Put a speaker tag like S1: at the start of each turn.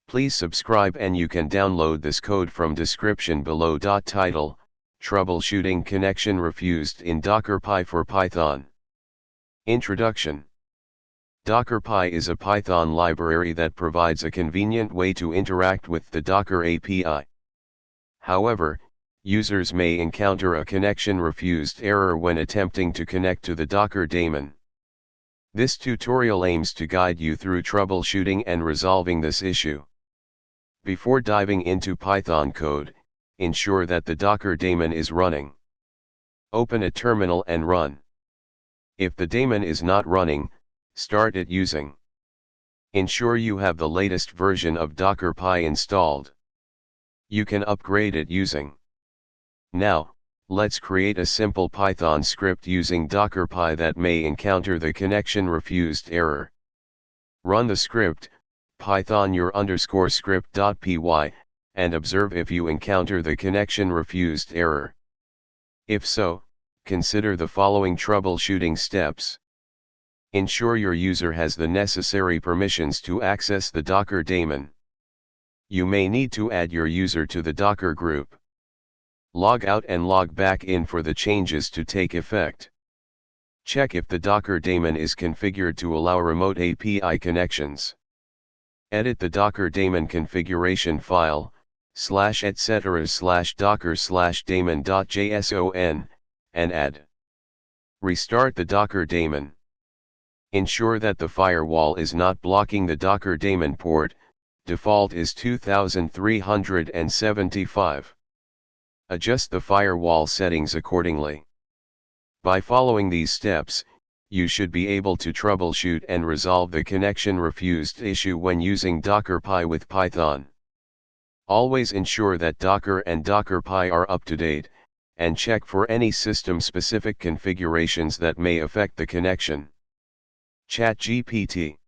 S1: Please subscribe and you can download this code from description below. Title: Troubleshooting connection refused in DockerPy for Python. Introduction. DockerPy is a Python library that provides a convenient way to interact with the Docker API. However, users may encounter a connection refused error when attempting to connect to the Docker daemon. This tutorial aims to guide you through troubleshooting and resolving this issue. Before diving into Python code, ensure that the Docker daemon is running. Open a terminal and run. If the daemon is not running, start it using. Ensure you have the latest version of DockerPy installed. You can upgrade it using. Now, let's create a simple Python script using DockerPy that may encounter the connection refused error. Run the script, python_script.py, and observe if you encounter the connection refused error. If so, consider the following troubleshooting steps. Ensure your user has the necessary permissions to access the Docker daemon. You may need to add your user to the Docker group. Log out and log back in for the changes to take effect. Check if the Docker daemon is configured to allow remote API connections. Edit the Docker daemon configuration file, /etc/docker/daemon.json, and add. Restart the Docker daemon. Ensure that the firewall is not blocking the Docker daemon port. Default is 2375. Adjust the firewall settings accordingly. By following these steps, you should be able to troubleshoot and resolve the connection refused issue when using DockerPy with Python. Always ensure that Docker and DockerPy are up to date, and check for any system-specific configurations that may affect the connection. ChatGPT.